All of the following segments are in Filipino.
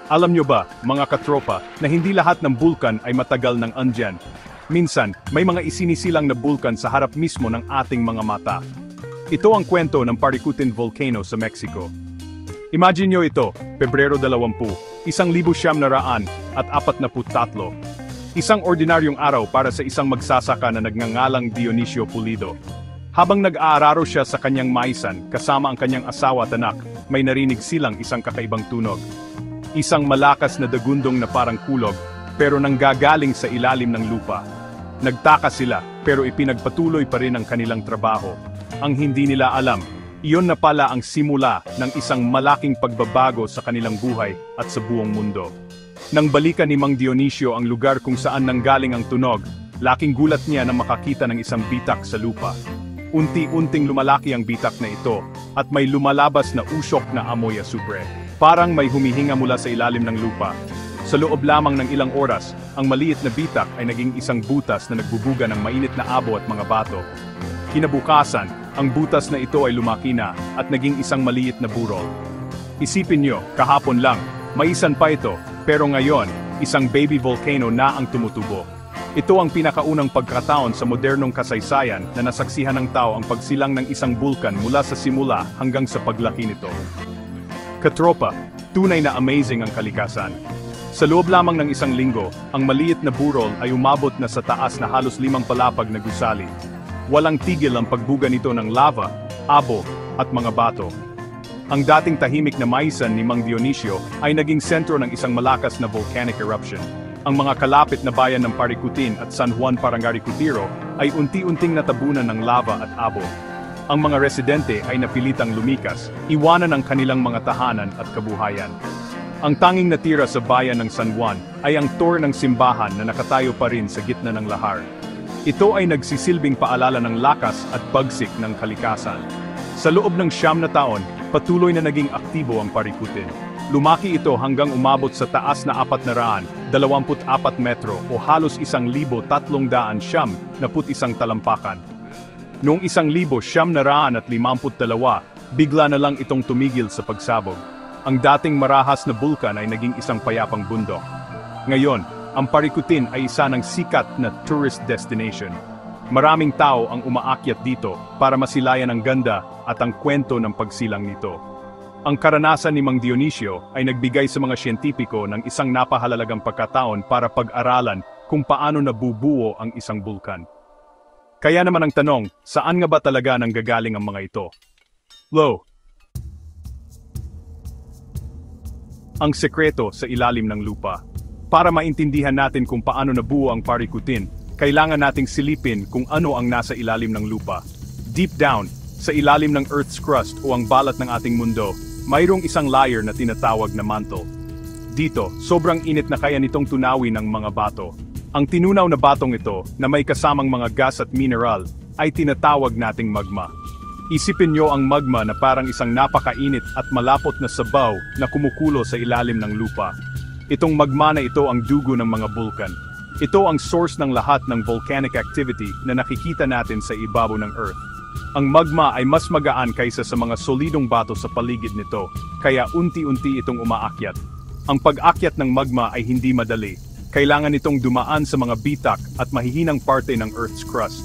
Alam nyo ba, mga katropa, na hindi lahat ng bulkan ay matagal nang andyan? Minsan, may mga isinisilang na bulkan sa harap mismo ng ating mga mata. Ito ang kwento ng Paricutin Volcano sa Mexico. Imagine nyo ito, Pebrero 20, 1943. Isang ordinaryong araw para sa isang magsasaka na nagngangalang Dionisio Pulido. Habang nag-aararo siya sa kanyang maisan kasama ang kanyang asawa at anak, may narinig silang isang kakaibang tunog. Isang malakas na dagundong na parang kulog, pero nanggagaling sa ilalim ng lupa. Nagtaka sila, pero ipinagpatuloy pa rin ang kanilang trabaho. Ang hindi nila alam, iyon na pala ang simula ng isang malaking pagbabago sa kanilang buhay at sa buong mundo. Nang balikan ni Mang Dionisio ang lugar kung saan nanggaling ang tunog, laking gulat niya na makakita ng isang bitak sa lupa. Unti-unting lumalaki ang bitak na ito, at may lumalabas na usok na amoy asupre. Parang may humihinga mula sa ilalim ng lupa. Sa loob lamang ng ilang oras, ang maliit na bitak ay naging isang butas na nagbubuga ng mainit na abo at mga bato. Kinabukasan, ang butas na ito ay lumaki na at naging isang maliit na burol. Isipin nyo, kahapon lang, maisan pa ito, pero ngayon, isang baby volcano na ang tumutubo. Ito ang pinakaunang pagkataon sa modernong kasaysayan na nasaksihan ng tao ang pagsilang ng isang bulkan mula sa simula hanggang sa paglaki nito. Katropa, tunay na amazing ang kalikasan. Sa loob lamang ng isang linggo, ang maliit na burol ay umabot na sa taas na halos 5 palapag na gusali. Walang tigil ang pagbuga nito ng lava, abo, at mga bato. Ang dating tahimik na maisan ni Mang Dionisio ay naging sentro ng isang malakas na volcanic eruption. Ang mga kalapit na bayan ng Paricutin at San Juan Parangaricutiro ay unti-unting natabunan ng lava at abo. Ang mga residente ay napilitang lumikas, iwanan ang kanilang mga tahanan at kabuhayan. Ang tanging natira sa bayan ng San Juan ay ang tor ng simbahan na nakatayo pa rin sa gitna ng lahar. Ito ay nagsisilbing paalala ng lakas at bagsik ng kalikasan. Sa loob ng 9 na taon, patuloy na naging aktibo ang Paricutin. Lumaki ito hanggang umabot sa taas na 424 metro o halos 1,391 talampakan. Noong 1,952, bigla na lang itong tumigil sa pagsabog. Ang dating marahas na bulkan ay naging isang payapang bundok. Ngayon, ang Paricutin ay isa ng sikat na tourist destination. Maraming tao ang umaakyat dito para masilayan ang ganda at ang kwento ng pagsilang nito. Ang karanasan ni Mang Dionisio ay nagbigay sa mga siyentipiko ng isang napahalagang pagkataon para pag-aralan kung paano nabubuo ang isang bulkan. Kaya naman ang tanong, saan nga ba talaga nanggagaling ang mga ito? Ang sekreto sa ilalim ng lupa. Para maintindihan natin kung paano nabuo ang Paricutin, kailangan nating silipin kung ano ang nasa ilalim ng lupa. Deep down, sa ilalim ng Earth's crust o ang balat ng ating mundo, mayroong isang layer na tinatawag na mantle. Dito, sobrang init na kaya nitong tunawin ng mga bato. Ang tinunaw na batong ito, na may kasamang mga gas at mineral, ay tinatawag nating magma. Isipin nyo ang magma na parang isang napakainit at malapot na sabaw na kumukulo sa ilalim ng lupa. Itong magma na ito ang dugo ng mga bulkan. Ito ang source ng lahat ng volcanic activity na nakikita natin sa ibabaw ng Earth. Ang magma ay mas magaan kaysa sa mga solidong bato sa paligid nito, kaya unti-unti itong umaakyat. Ang pag-akyat ng magma ay hindi madali. Kailangan itong dumaan sa mga bitak at mahihinang parte ng Earth's crust.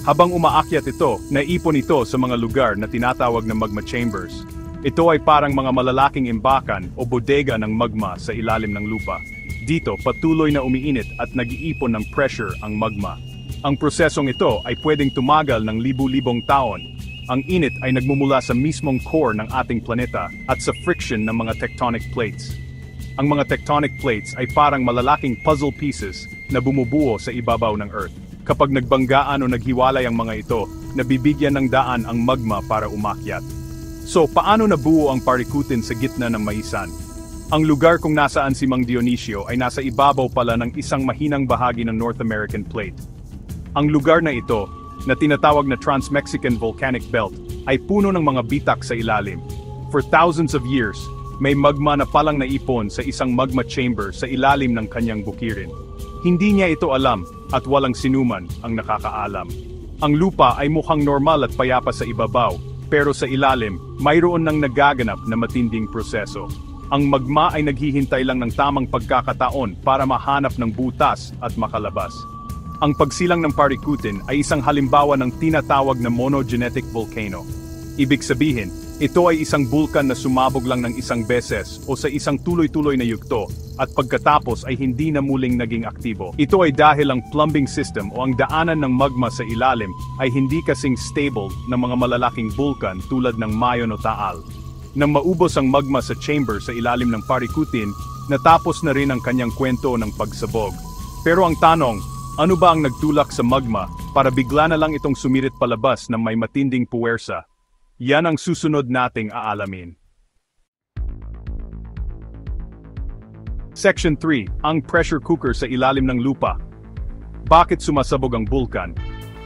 Habang umaakyat ito, naipon ito sa mga lugar na tinatawag na magma chambers. Ito ay parang mga malalaking imbakan o bodega ng magma sa ilalim ng lupa. Dito, patuloy na umiinit at nag-iipon ng pressure ang magma. Ang prosesong ito ay pwedeng tumagal ng libu-libong taon. Ang init ay nagmumula sa mismong core ng ating planeta at sa friction ng mga tectonic plates. Ang mga tectonic plates ay parang malalaking puzzle pieces na bumubuo sa ibabaw ng Earth. Kapag nagbanggaan o naghiwalay ang mga ito, nabibigyan ng daan ang magma para umakyat. So, paano nabuo ang Paricutin sa gitna ng maisan? Ang lugar kung nasaan si Mang Dionisio ay nasa ibabaw pala ng isang mahinang bahagi ng North American Plate. Ang lugar na ito, na tinatawag na Trans-Mexican Volcanic Belt, ay puno ng mga bitak sa ilalim. For thousands of years, may magma na palang naipon sa isang magma chamber sa ilalim ng kanyang bukirin. Hindi niya ito alam at walang sinuman ang nakakaalam. Ang lupa ay mukhang normal at payapa sa ibabaw, pero sa ilalim, mayroon nang nagaganap na matinding proseso. Ang magma ay naghihintay lang ng tamang pagkakataon para mahanap ng butas at makalabas. Ang pagsilang ng Paricutin ay isang halimbawa ng tinatawag na monogenetic volcano. Ibig sabihin, ito ay isang bulkan na sumabog lang ng isang beses o sa isang tuloy-tuloy na yugto at pagkatapos ay hindi na muling naging aktibo. Ito ay dahil ang plumbing system o ang daanan ng magma sa ilalim ay hindi kasing stable ng mga malalaking bulkan tulad ng Mayon o Taal. Nang maubos ang magma sa chamber sa ilalim ng Paricutin, natapos na rin ang kanyang kwento ng pagsabog. Pero ang tanong, ano ba ang nagtulak sa magma para bigla na lang itong sumirit palabas ng may matinding puwersa? Yan ang susunod nating aalamin. Section 3, ang pressure cooker sa ilalim ng lupa. Bakit sumasabog ang bulkan?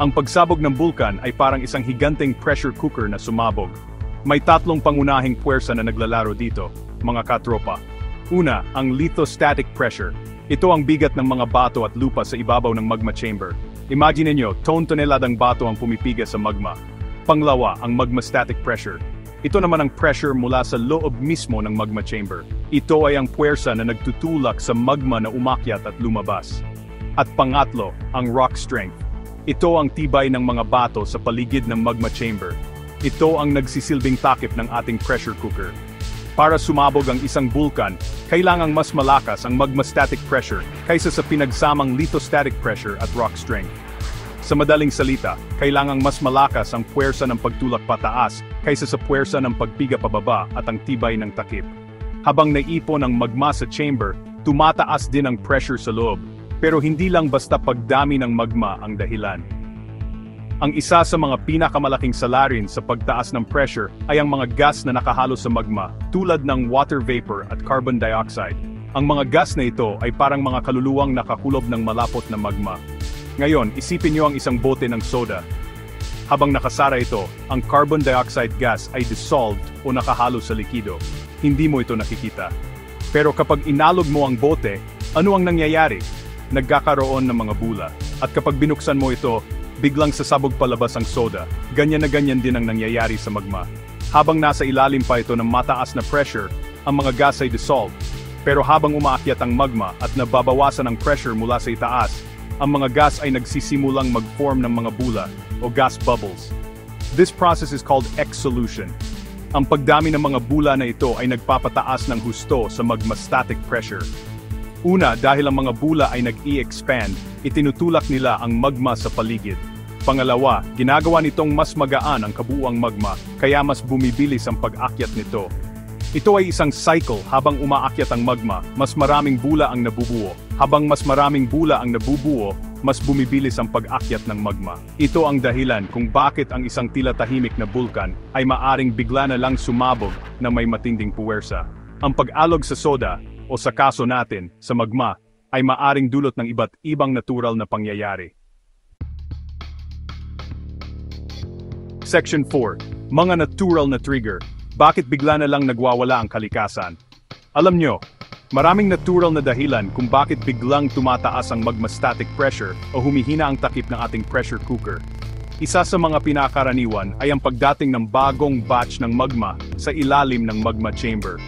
Ang pagsabog ng bulkan ay parang isang higanteng pressure cooker na sumabog. May tatlong pangunahing puwersa na naglalaro dito, mga katropa. Una, ang lithostatic pressure. Ito ang bigat ng mga bato at lupa sa ibabaw ng magma chamber. Imagine niyo, tonneladang bato ang pumipiga sa magma. Panglawa, ang magmastatic pressure. Ito naman ang pressure mula sa loob mismo ng magma chamber. Ito ay ang puwersa na nagtutulak sa magma na umakyat at lumabas. At pangatlo, ang rock strength. Ito ang tibay ng mga bato sa paligid ng magma chamber. Ito ang nagsisilbing takip ng ating pressure cooker. Para sumabog ang isang bulkan, kailangang mas malakas ang magmastatic pressure kaysa sa pinagsamang lithostatic pressure at rock strength. Sa madaling salita, kailangang mas malakas ang puwersa ng pagtulak pataas kaysa sa puwersa ng pagpiga pababa at ang tibay ng takip. Habang naipon ang magma sa chamber, tumataas din ang pressure sa loob, pero hindi lang basta pagdami ng magma ang dahilan. Ang isa sa mga pinakamalaking salarin sa pagtaas ng pressure ay ang mga gas na nakahalo sa magma, tulad ng water vapor at carbon dioxide. Ang mga gas na ito ay parang mga kaluluwang nakakulob ng malapot na magma. Ngayon, isipin niyo ang isang bote ng soda. Habang nakasara ito, ang carbon dioxide gas ay dissolved o nakahalo sa likido. Hindi mo ito nakikita. Pero kapag inalog mo ang bote, ano ang nangyayari? Nagkakaroon ng mga bula. At kapag binuksan mo ito, biglang sasabog palabas ang soda. Ganyan na ganyan din ang nangyayari sa magma. Habang nasa ilalim pa ito ng mataas na pressure, ang mga gas ay dissolved. Pero habang umaakyat ang magma at nababawasan ang pressure mula sa itaas, ang mga gas ay nagsisimulang mag-form ng mga bula o gas bubbles. This process is called exsolution. Ang pagdami ng mga bula na ito ay nagpapataas ng husto sa magmastatic pressure. Una, dahil ang mga bula ay nag-i-expand, itinutulak nila ang magma sa paligid. Pangalawa, ginagawa nitong mas magaan ang kabuuang magma, kaya mas bumibilis ang pag-akyat nito. Ito ay isang cycle. Habang umaakyat ang magma, mas maraming bula ang nabubuo. Habang mas maraming bula ang nabubuo, mas bumibilis ang pag-akyat ng magma. Ito ang dahilan kung bakit ang isang tila tahimik na bulkan ay maaring bigla na lang sumabog na may matinding puwersa. Ang pag-alog sa soda, o sa kaso natin, sa magma, ay maaring dulot ng iba't ibang natural na pangyayari. Section 4. Mga natural na trigger. Bakit bigla na lang nagwawala ang kalikasan? Alam nyo, maraming natural na dahilan kung bakit biglang tumataas ang magmastatic pressure o humihina ang takip ng ating pressure cooker. Isa sa mga pinakaraniwan ay ang pagdating ng bagong batch ng magma sa ilalim ng magma chamber.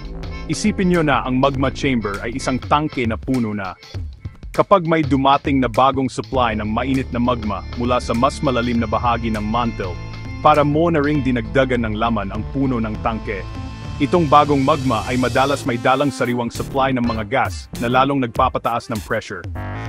Isipin nyo na ang magma chamber ay isang tangke na puno na. Kapag may dumating na bagong supply ng mainit na magma mula sa mas malalim na bahagi ng mantle, para mo na ring dinagdagan ng laman ang puno ng tangke. Itong bagong magma ay madalas may dalang sariwang supply ng mga gas na lalong nagpapataas ng pressure.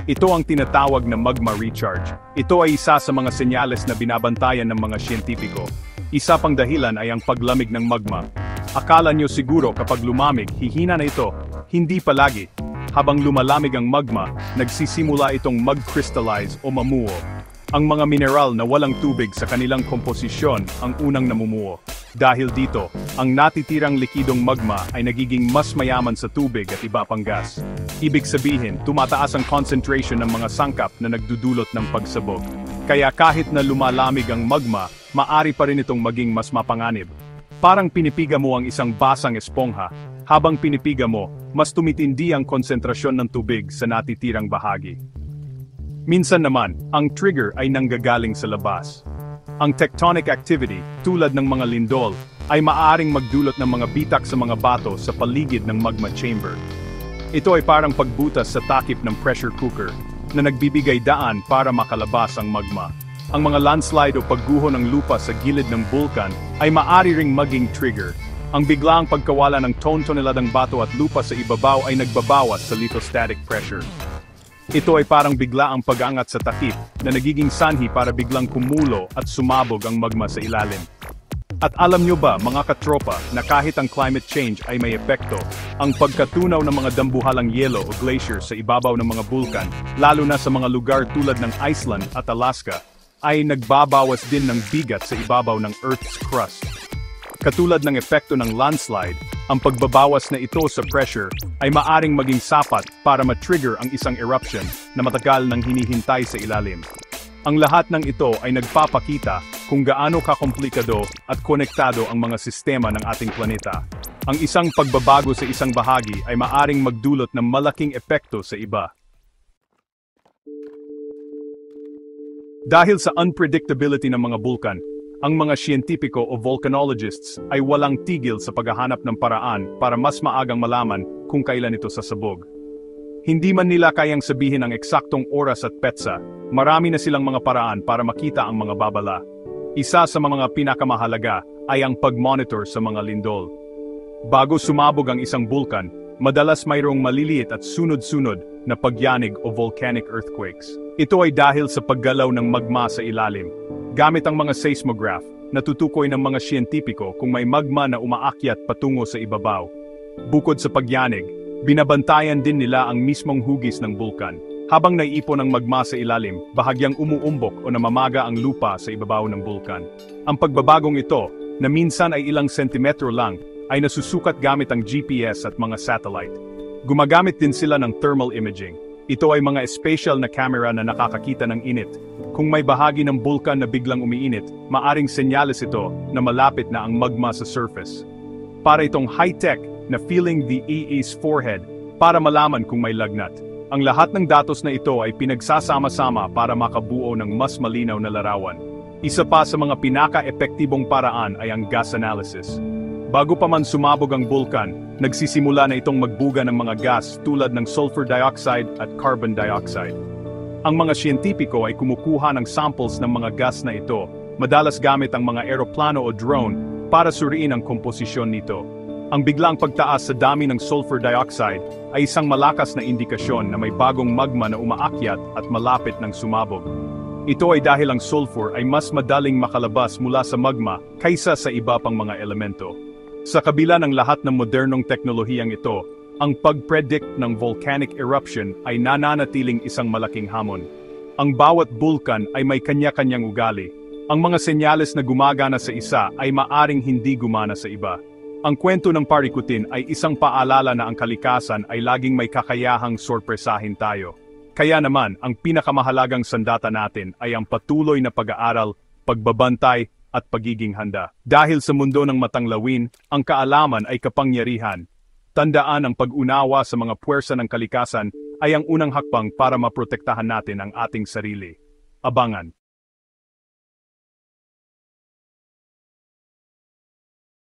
Ito ang tinatawag na magma recharge. Ito ay isa sa mga senyales na binabantayan ng mga siyentipiko. Isa pang dahilan ay ang paglamig ng magma. Akala nyo siguro kapag lumamig, hihina na ito. Hindi palagi. Habang lumalamig ang magma, nagsisimula itong mag-crystallize o mamuo. Ang mga mineral na walang tubig sa kanilang komposisyon ang unang namumuo. Dahil dito, ang natitirang likidong magma ay nagiging mas mayaman sa tubig at iba pang gas. Ibig sabihin, tumataas ang concentration ng mga sangkap na nagdudulot ng pagsabog. Kaya kahit na lumalamig ang magma, maari pa rin itong maging mas mapanganib. Parang pinipiga mo ang isang basang espongha. Habang pinipiga mo, mas tumitindi ang konsentrasyon ng tubig sa natitirang bahagi. Minsan naman, ang trigger ay nanggagaling sa labas. Ang tectonic activity, tulad ng mga lindol, ay maaaring magdulot ng mga bitak sa mga bato sa paligid ng magma chamber. Ito ay parang pagbutas sa takip ng pressure cooker na nagbibigay daan para makalabas ang magma. Ang mga landslide o pagguho ng lupa sa gilid ng bulkan ay maaari ring maging trigger. Ang biglaang pagkawala ng ton-toneladang bato at lupa sa ibabaw ay nagbabawas sa lithostatic pressure. Ito ay parang biglaang pag-angat sa takip na nagiging sanhi para biglang kumulo at sumabog ang magma sa ilalim. At alam nyo ba, mga katropa, na kahit ang climate change ay may epekto, ang pagkatunaw ng mga dambuhalang yelo o glacier sa ibabaw ng mga bulkan, lalo na sa mga lugar tulad ng Iceland at Alaska, ay nagbabawas din ng bigat sa ibabaw ng Earth's crust. Katulad ng epekto ng landslide, ang pagbabawas na ito sa pressure ay maaring maging sapat para ma-trigger ang isang eruption na matagal nang hinihintay sa ilalim. Ang lahat ng ito ay nagpapakita kung gaano kakomplikado at konektado ang mga sistema ng ating planeta. Ang isang pagbabago sa isang bahagi ay maaring magdulot ng malaking epekto sa iba. Dahil sa unpredictability ng mga bulkan, ang mga siyentipiko o volcanologists ay walang tigil sa paghahanap ng paraan para mas maagang malaman kung kailan ito sasabog. Hindi man nila kayang sabihin ang eksaktong oras at petsa, marami na silang mga paraan para makita ang mga babala. Isa sa mga pinakamahalaga ay ang pag-monitor sa mga lindol. Bago sumabog ang isang bulkan, madalas mayroong maliliit at sunod-sunod na pagyanig o volcanic earthquakes. Ito ay dahil sa paggalaw ng magma sa ilalim. Gamit ang mga seismograph, natutukoy ng mga siyentipiko kung may magma na umaakyat patungo sa ibabaw. Bukod sa pagyanig, binabantayan din nila ang mismong hugis ng bulkan. Habang naiipon ang magma sa ilalim, bahagyang umuumbok o namamaga ang lupa sa ibabaw ng bulkan. Ang pagbabagong ito, na minsan ay ilang sentimetro lang, ay nasusukat gamit ang GPS at mga satellite. Gumagamit din sila ng thermal imaging. Ito ay mga special na camera na nakakakita ng init. Kung may bahagi ng bulkan na biglang umiinit, maaring senyales ito na malapit na ang magma sa surface. Para itong high-tech na feeling the EE's forehead para malaman kung may lagnat. Ang lahat ng datos na ito ay pinagsasama-sama para makabuo ng mas malinaw na larawan. Isa pa sa mga pinaka-epektibong paraan ay ang gas analysis. Bago pa man sumabog ang bulkan, nagsisimula na itong magbuga ng mga gas tulad ng sulfur dioxide at carbon dioxide. Ang mga siyentipiko ay kumukuha ng samples ng mga gas na ito, madalas gamit ang mga eroplano o drone para suriin ang komposisyon nito. Ang biglang pagtaas sa dami ng sulfur dioxide ay isang malakas na indikasyon na may bagong magma na umaakyat at malapit ng sumabog. Ito ay dahil ang sulfur ay mas madaling makalabas mula sa magma kaysa sa iba pang mga elemento. Sa kabila ng lahat ng modernong teknolohiyang ito, ang pag-predict ng volcanic eruption ay nananatiling isang malaking hamon. Ang bawat bulkan ay may kanya-kanyang ugali. Ang mga senyales na gumagana sa isa ay maaring hindi gumana sa iba. Ang kwento ng parikutin ay isang paalala na ang kalikasan ay laging may kakayahang sorpresahin tayo. Kaya naman, ang pinakamahalagang sandata natin ay ang patuloy na pag-aaral, pagbabantay, at pagiging handa. Dahil sa mundo ng matanglawin, ang kaalaman ay kapangyarihan. Tandaan ang pag-unawa sa mga puwersa ng kalikasan ay ang unang hakbang para maprotektahan natin ang ating sarili. Abangan.